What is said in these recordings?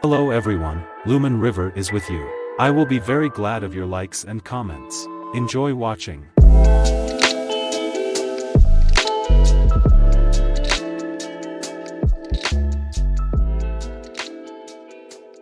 Hello everyone, Lumen River is with you. I will be very glad of your likes and comments. Enjoy watching.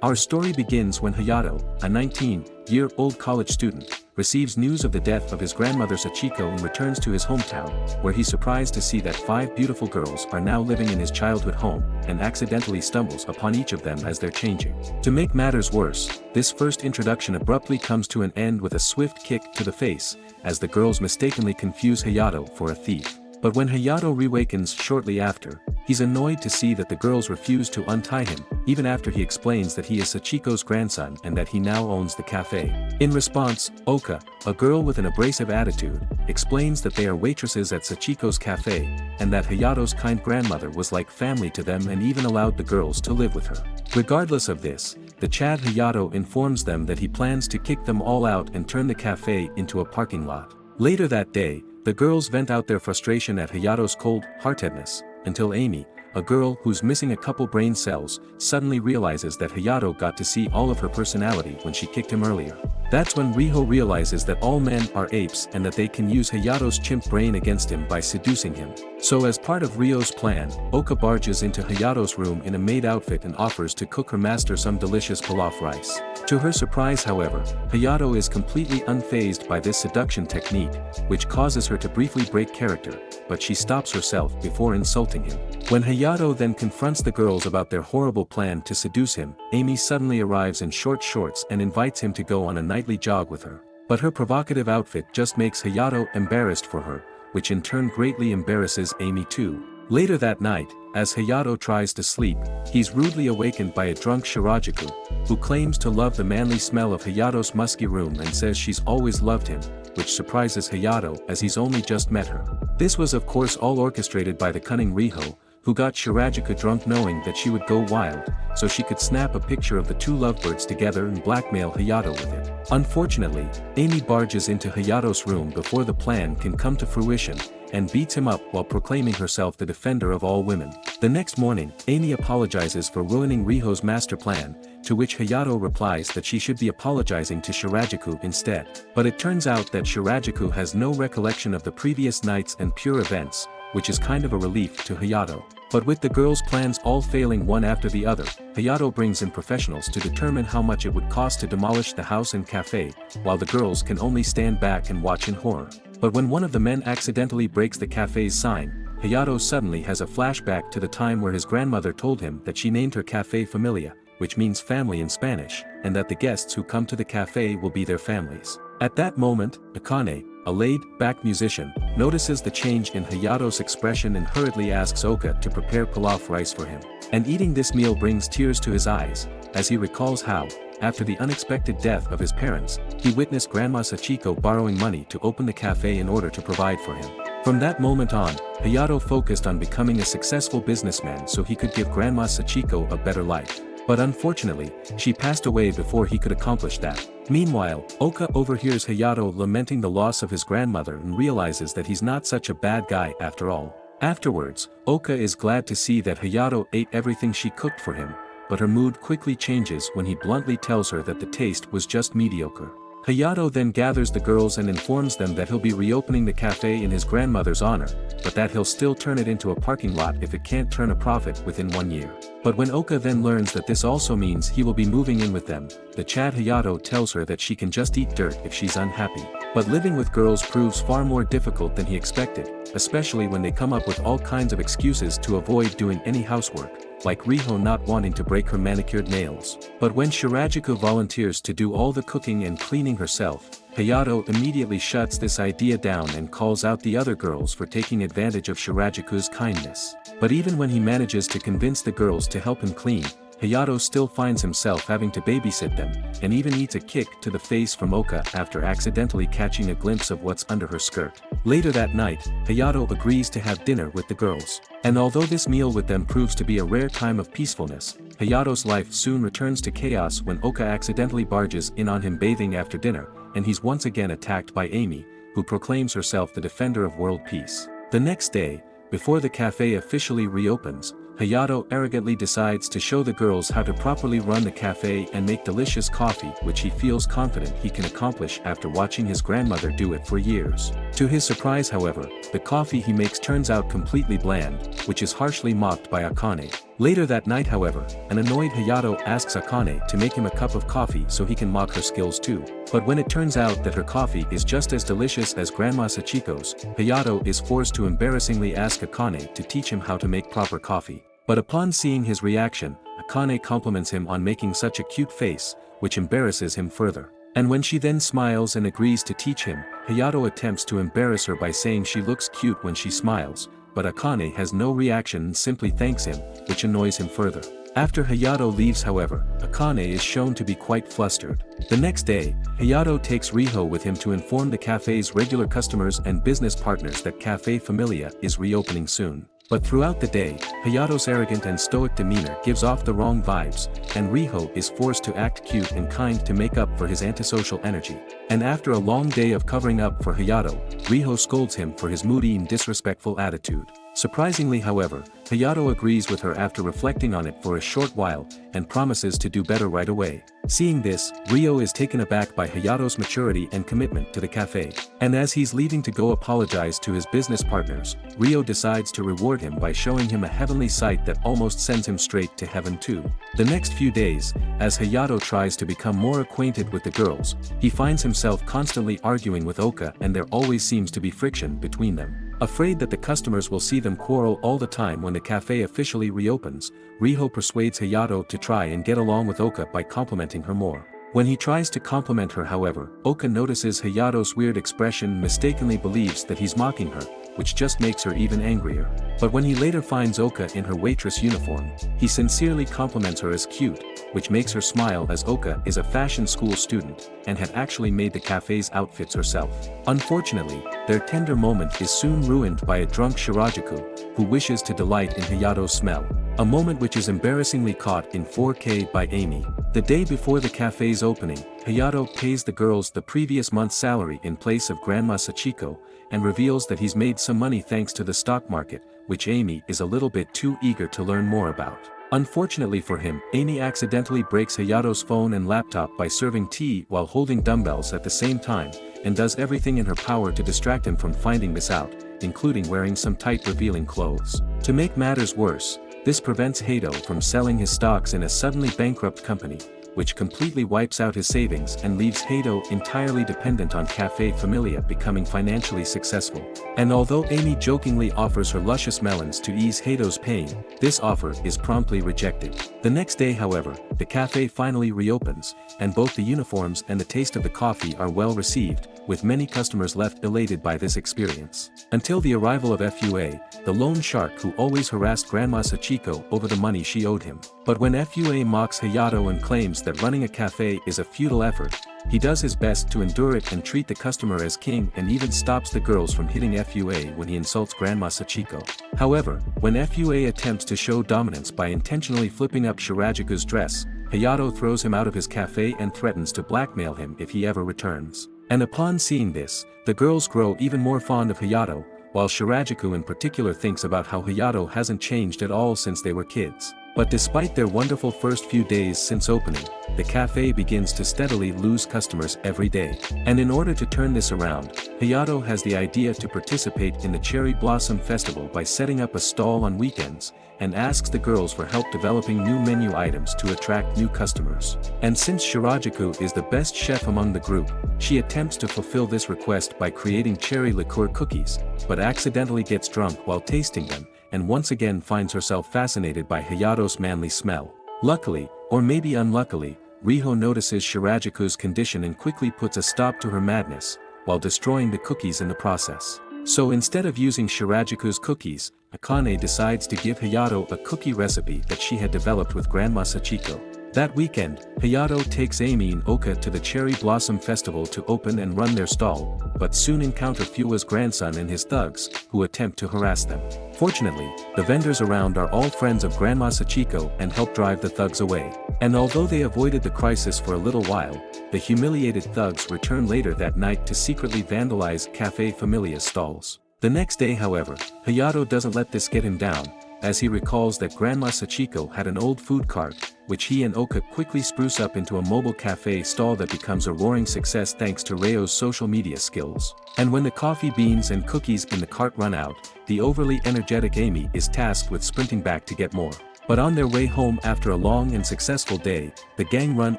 Our story begins when Hayato, a 19-year-old college student, receives news of the death of his grandmother Sachiko and returns to his hometown, where he's surprised to see that 5 beautiful girls are now living in his childhood home, and accidentally stumbles upon each of them as they're changing. To make matters worse, this first introduction abruptly comes to an end with a swift kick to the face, as the girls mistakenly confuse Hayato for a thief. But when Hayato reawakens shortly after, he's annoyed to see that the girls refuse to untie him, even after he explains that he is Sachiko's grandson and that he now owns the cafe. In response, Oka, a girl with an abrasive attitude, explains that they are waitresses at Sachiko's cafe, and that Hayato's kind grandmother was like family to them and even allowed the girls to live with her. Regardless of this, the Chad Hayato informs them that he plans to kick them all out and turn the cafe into a parking lot. Later that day, the girls vent out their frustration at Hayato's cold-heartedness, until Amy, a girl who's missing a couple brain cells, suddenly realizes that Hayato got to see all of her personality when she kicked him earlier. That's when Riho realizes that all men are apes and that they can use Hayato's chimp brain against him by seducing him. So as part of Rio's plan, Oka barges into Hayato's room in a maid outfit and offers to cook her master some delicious pilaf rice. To her surprise however, Hayato is completely unfazed by this seduction technique, which causes her to briefly break character, but she stops herself before insulting him. When Hayato then confronts the girls about their horrible plan to seduce him, Amy suddenly arrives in short shorts and invites him to go on a nightly jog with her. But her provocative outfit just makes Hayato embarrassed for her, which in turn greatly embarrasses Amy too. Later that night, as Hayato tries to sleep, he's rudely awakened by a drunk Shirajuku, who claims to love the manly smell of Hayato's musky room and says she's always loved him, which surprises Hayato as he's only just met her. This was of course all orchestrated by the cunning Riho, who got Shirajuku drunk knowing that she would go wild, so she could snap a picture of the two lovebirds together and blackmail Hayato with it. Unfortunately, Amy barges into Hayato's room before the plan can come to fruition, and beats him up while proclaiming herself the defender of all women. The next morning, Amy apologizes for ruining Riho's master plan, to which Hayato replies that she should be apologizing to Shirajuku instead. But it turns out that Shirajuku has no recollection of the previous nights and pure events, which is kind of a relief to Hayato. But with the girls' plans all failing one after the other, Hayato brings in professionals to determine how much it would cost to demolish the house and cafe, while the girls can only stand back and watch in horror. But when one of the men accidentally breaks the cafe's sign, Hayato suddenly has a flashback to the time where his grandmother told him that she named her cafe Familia, which means family in Spanish, and that the guests who come to the cafe will be their families. At that moment, Akane, a laid-back musician, notices the change in Hayato's expression and hurriedly asks Oka to prepare pilaf rice for him. And eating this meal brings tears to his eyes, as he recalls how, after the unexpected death of his parents, he witnessed Grandma Sachiko borrowing money to open the cafe in order to provide for him. From that moment on, Hayato focused on becoming a successful businessman so he could give Grandma Sachiko a better life. But unfortunately, she passed away before he could accomplish that. Meanwhile, Oka overhears Hayato lamenting the loss of his grandmother and realizes that he's not such a bad guy after all. Afterwards, Oka is glad to see that Hayato ate everything she cooked for him, but her mood quickly changes when he bluntly tells her that the taste was just mediocre. Hayato then gathers the girls and informs them that he'll be reopening the cafe in his grandmother's honor, but that he'll still turn it into a parking lot if it can't turn a profit within 1 year. But when Oka then learns that this also means he will be moving in with them, the Chad Hayato tells her that she can just eat dirt if she's unhappy. But living with girls proves far more difficult than he expected, especially when they come up with all kinds of excuses to avoid doing any housework, like Riho not wanting to break her manicured nails. But when Shirajuku volunteers to do all the cooking and cleaning herself, Hayato immediately shuts this idea down and calls out the other girls for taking advantage of Shirajuku's kindness. But even when he manages to convince the girls to help him clean, Hayato still finds himself having to babysit them, and even eats a kick to the face from Oka after accidentally catching a glimpse of what's under her skirt. Later that night, Hayato agrees to have dinner with the girls. And although this meal with them proves to be a rare time of peacefulness, Hayato's life soon returns to chaos when Oka accidentally barges in on him bathing after dinner, and he's once again attacked by Amy, who proclaims herself the defender of world peace. The next day, before the cafe officially reopens, Hayato arrogantly decides to show the girls how to properly run the cafe and make delicious coffee, which he feels confident he can accomplish after watching his grandmother do it for years. To his surprise, however, the coffee he makes turns out completely bland, which is harshly mocked by Akane. Later that night, however, an annoyed Hayato asks Akane to make him a cup of coffee so he can mock her skills too. But when it turns out that her coffee is just as delicious as Grandma Sachiko's, Hayato is forced to embarrassingly ask Akane to teach him how to make proper coffee. But upon seeing his reaction, Akane compliments him on making such a cute face, which embarrasses him further. And when she then smiles and agrees to teach him, Hayato attempts to embarrass her by saying she looks cute when she smiles, but Akane has no reaction and simply thanks him, which annoys him further. After Hayato leaves, however, Akane is shown to be quite flustered. The next day, Hayato takes Riho with him to inform the cafe's regular customers and business partners that Café Familia is reopening soon. But throughout the day, Hayato's arrogant and stoic demeanor gives off the wrong vibes, and Riho is forced to act cute and kind to make up for his antisocial energy. And after a long day of covering up for Hayato, Riho scolds him for his moody and disrespectful attitude. Surprisingly, however, Hayato agrees with her after reflecting on it for a short while, and promises to do better right away. Seeing this, Riho is taken aback by Hayato's maturity and commitment to the cafe. And as he's leaving to go apologize to his business partners, Riho decides to reward him by showing him a heavenly sight that almost sends him straight to heaven too. The next few days, as Hayato tries to become more acquainted with the girls, he finds himself constantly arguing with Oka, and there always seems to be friction between them. Afraid that the customers will see them quarrel all the time when the cafe officially reopens, Riho persuades Hayato to try and get along with Oka by complimenting her more. When he tries to compliment her, however, Oka notices Hayato's weird expression and mistakenly believes that he's mocking her, which just makes her even angrier. But when he later finds Oka in her waitress uniform, he sincerely compliments her as cute, which makes her smile as Oka is a fashion school student, and had actually made the cafe's outfits herself. Unfortunately, their tender moment is soon ruined by a drunk Shirajuku, who wishes to delight in Hayato's smell. A moment which is embarrassingly caught in 4K by Amy. The day before the cafe's opening, Hayato pays the girls the previous month's salary in place of Grandma Sachiko, and reveals that he's made some money thanks to the stock market, which Amy is a little bit too eager to learn more about. Unfortunately for him, Amy accidentally breaks Hayato's phone and laptop by serving tea while holding dumbbells at the same time, and does everything in her power to distract him from finding this out, including wearing some tight revealing clothes. To make matters worse, this prevents Hayato from selling his stocks in a suddenly bankrupt company, which completely wipes out his savings and leaves Hayato entirely dependent on Café Familia becoming financially successful. And although Amy jokingly offers her luscious melons to ease Hayato's pain, this offer is promptly rejected. The next day, however, the cafe finally reopens, and both the uniforms and the taste of the coffee are well received, with many customers left elated by this experience. Until the arrival of FUA, the loan shark who always harassed Grandma Sachiko over the money she owed him. But when FUA mocks Hayato and claims that running a cafe is a futile effort, he does his best to endure it and treat the customer as king, and even stops the girls from hitting FUA when he insults Grandma Sachiko. However, when FUA attempts to show dominance by intentionally flipping up Shirajuku's dress, Hayato throws him out of his cafe and threatens to blackmail him if he ever returns. And upon seeing this, the girls grow even more fond of Hayato, while Shirajuku in particular thinks about how Hayato hasn't changed at all since they were kids. But despite their wonderful first few days since opening, the cafe begins to steadily lose customers every day. And in order to turn this around, Hayato has the idea to participate in the Cherry Blossom Festival by setting up a stall on weekends, and asks the girls for help developing new menu items to attract new customers. And since Shirajuku is the best chef among the group, she attempts to fulfill this request by creating cherry liqueur cookies, but accidentally gets drunk while tasting them, and once again finds herself fascinated by Hayato's manly smell. Luckily, or maybe unluckily, Riho notices Shirajuku's condition and quickly puts a stop to her madness, while destroying the cookies in the process. So instead of using Shirajuku's cookies, Akane decides to give Hayato a cookie recipe that she had developed with Grandma Sachiko. That weekend, Hayato takes Amy and Oka to the Cherry Blossom Festival to open and run their stall, but soon encounter Fua's grandson and his thugs, who attempt to harass them. Fortunately, the vendors around are all friends of Grandma Sachiko and help drive the thugs away. And although they avoided the crisis for a little while, the humiliated thugs return later that night to secretly vandalize Café Familia's stalls. The next day, however, Hayato doesn't let this get him down, as he recalls that Grandma Sachiko had an old food cart, which he and Oka quickly spruce up into a mobile cafe stall that becomes a roaring success thanks to Ryo's social media skills. And when the coffee beans and cookies in the cart run out, the overly energetic Amy is tasked with sprinting back to get more. But on their way home after a long and successful day, the gang run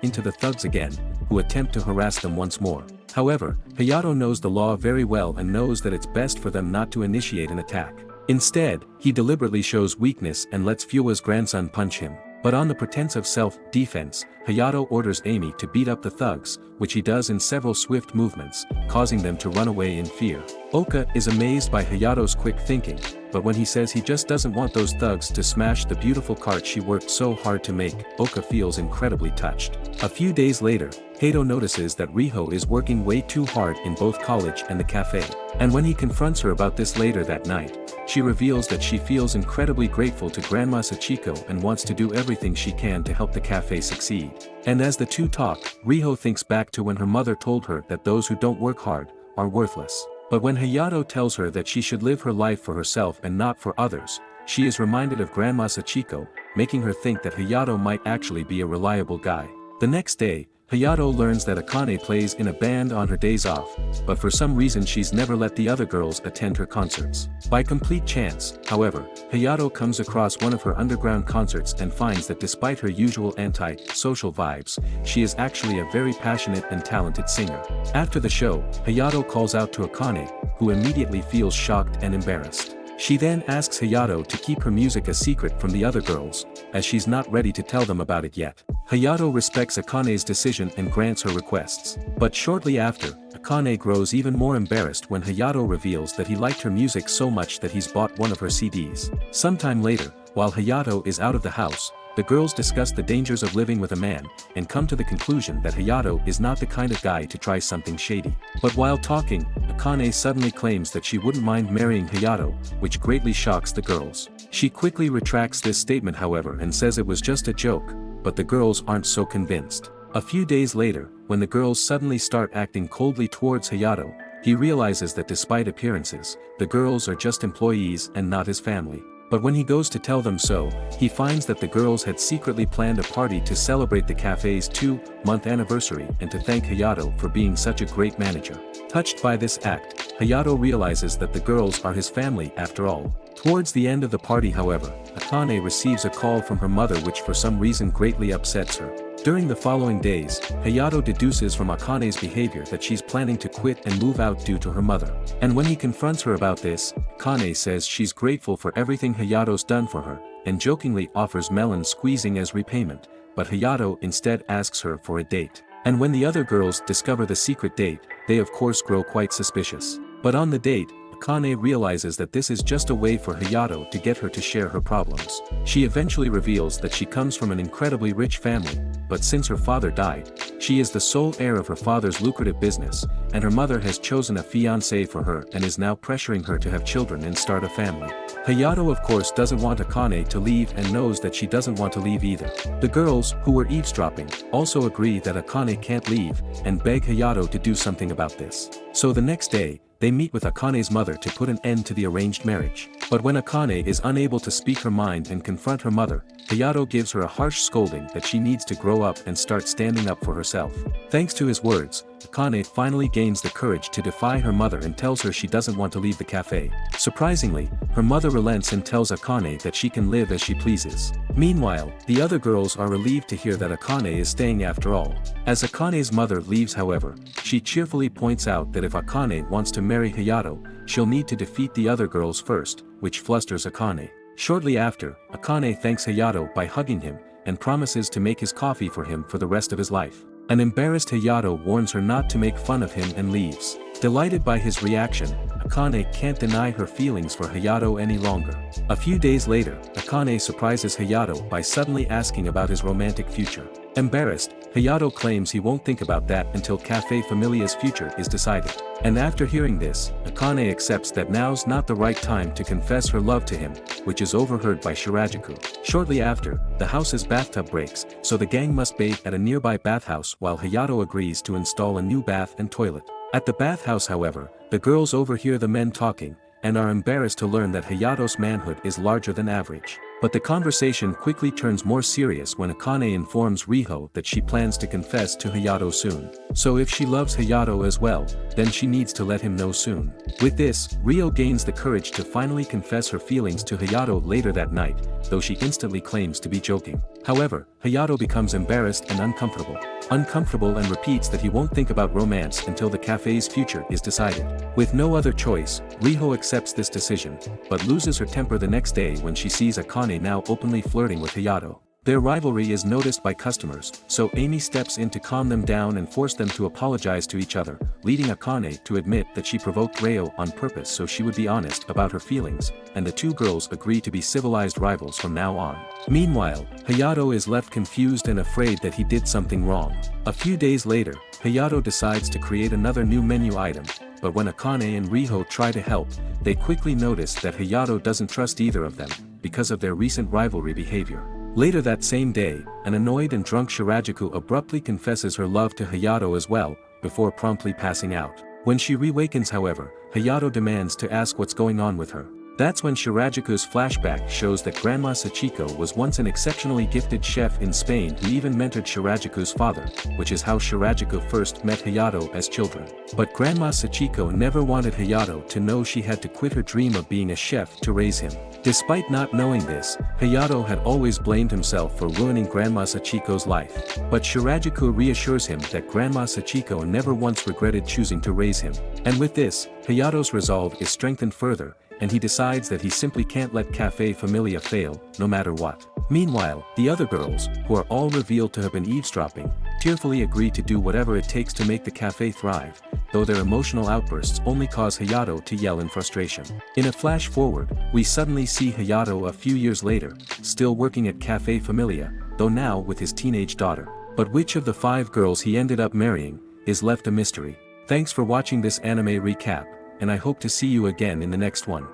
into the thugs again, who attempt to harass them once more. However, Hayato knows the law very well and knows that it's best for them not to initiate an attack. Instead, he deliberately shows weakness and lets Fua's grandson punch him. But on the pretense of self-defense, Hayato orders Amy to beat up the thugs, which he does in several swift movements, causing them to run away in fear. Oka is amazed by Hayato's quick thinking, but when he says he just doesn't want those thugs to smash the beautiful cart she worked so hard to make, Oka feels incredibly touched. A few days later, Hayato notices that Riho is working way too hard in both college and the cafe. And when he confronts her about this later that night, she reveals that she feels incredibly grateful to Grandma Sachiko and wants to do everything she can to help the cafe succeed. And as the two talk, Riho thinks back to when her mother told her that those who don't work hard are worthless. But when Hayato tells her that she should live her life for herself and not for others, she is reminded of Grandma Sachiko, making her think that Hayato might actually be a reliable guy. The next day, Hayato learns that Akane plays in a band on her days off, but for some reason she's never let the other girls attend her concerts. By complete chance, however, Hayato comes across one of her underground concerts and finds that despite her usual anti-social vibes, she is actually a very passionate and talented singer. After the show, Hayato calls out to Akane, who immediately feels shocked and embarrassed. She then asks Hayato to keep her music a secret from the other girls, as she's not ready to tell them about it yet. Hayato respects Akane's decision and grants her requests. But shortly after, Akane grows even more embarrassed when Hayato reveals that he liked her music so much that he's bought one of her CDs. Sometime later, while Hayato is out of the house, the girls discuss the dangers of living with a man, and come to the conclusion that Hayato is not the kind of guy to try something shady. But while talking, Akane suddenly claims that she wouldn't mind marrying Hayato, which greatly shocks the girls. She quickly retracts this statement however and says it was just a joke, but the girls aren't so convinced. A few days later, when the girls suddenly start acting coldly towards Hayato, he realizes that despite appearances, the girls are just employees and not his family. But when he goes to tell them so, he finds that the girls had secretly planned a party to celebrate the cafe's 2-month anniversary and to thank Hayato for being such a great manager. Touched by this act, Hayato realizes that the girls are his family after all. Towards the end of the party however, Akane receives a call from her mother which for some reason greatly upsets her. During the following days, Hayato deduces from Akane's behavior that she's planning to quit and move out due to her mother. And when he confronts her about this, Akane says she's grateful for everything Hayato's done for her, and jokingly offers melon squeezing as repayment, but Hayato instead asks her for a date. And when the other girls discover the secret date, they of course grow quite suspicious. But on the date, Akane realizes that this is just a way for Hayato to get her to share her problems. She eventually reveals that she comes from an incredibly rich family, but since her father died, she is the sole heir of her father's lucrative business, and her mother has chosen a fiancé for her and is now pressuring her to have children and start a family. Hayato of course doesn't want Akane to leave and knows that she doesn't want to leave either. The girls, who were eavesdropping, also agree that Akane can't leave, and beg Hayato to do something about this. So the next day, they meet with Akane's mother to put an end to the arranged marriage. But when Akane is unable to speak her mind and confront her mother, Hayato gives her a harsh scolding that she needs to grow up and start standing up for herself. Thanks to his words, Akane finally gains the courage to defy her mother and tells her she doesn't want to leave the cafe. Surprisingly, her mother relents and tells Akane that she can live as she pleases. Meanwhile, the other girls are relieved to hear that Akane is staying after all. As Akane's mother leaves however, she cheerfully points out that if Akane wants to marry Hayato, she'll need to defeat the other girls first, which flusters Akane. Shortly after, Akane thanks Hayato by hugging him, and promises to make his coffee for him for the rest of his life. An embarrassed Hayato warns her not to make fun of him and leaves. Delighted by his reaction, Akane can't deny her feelings for Hayato any longer. A few days later, Akane surprises Hayato by suddenly asking about his romantic future. Embarrassed, Hayato claims he won't think about that until Café Familia's future is decided. And after hearing this, Akane accepts that now's not the right time to confess her love to him, which is overheard by Shirajuku. Shortly after, the house's bathtub breaks, so the gang must bathe at a nearby bathhouse while Hayato agrees to install a new bath and toilet. At the bathhouse however, the girls overhear the men talking, and are embarrassed to learn that Hayato's manhood is larger than average. But the conversation quickly turns more serious when Akane informs Riho that she plans to confess to Hayato soon. So if she loves Hayato as well, then she needs to let him know soon. With this, Riho gains the courage to finally confess her feelings to Hayato later that night, though she instantly claims to be joking. However, Hayato becomes embarrassed and uncomfortable and repeats that he won't think about romance until the cafe's future is decided. With no other choice, Riho accepts this decision, but loses her temper the next day when she sees Akane now openly flirting with Hayato. Their rivalry is noticed by customers, so Amy steps in to calm them down and force them to apologize to each other, leading Akane to admit that she provoked Ryo on purpose so she would be honest about her feelings, and the two girls agree to be civilized rivals from now on. Meanwhile, Hayato is left confused and afraid that he did something wrong. A few days later, Hayato decides to create another new menu item, but when Akane and Riho try to help, they quickly notice that Hayato doesn't trust either of them, because of their recent rivalry behavior. Later that same day, an annoyed and drunk Shirajuku abruptly confesses her love to Hayato as well, before promptly passing out. When she reawakens however, Hayato demands to ask what's going on with her. That's when Shirajuku's flashback shows that Grandma Sachiko was once an exceptionally gifted chef in Spain who even mentored Shirajuku's father, which is how Shirajuku first met Hayato as children. But Grandma Sachiko never wanted Hayato to know she had to quit her dream of being a chef to raise him. Despite not knowing this, Hayato had always blamed himself for ruining Grandma Sachiko's life. But Shirajuku reassures him that Grandma Sachiko never once regretted choosing to raise him. And with this, Hayato's resolve is strengthened further, and he decides that he simply can't let Café Familia fail, no matter what. Meanwhile, the other girls, who are all revealed to have been eavesdropping, tearfully agree to do whatever it takes to make the café thrive, though their emotional outbursts only cause Hayato to yell in frustration. In a flash forward, we suddenly see Hayato a few years later, still working at Café Familia, though now with his teenage daughter. But which of the 5 girls he ended up marrying, is left a mystery. Thanks for watching this anime recap, and I hope to see you again in the next one.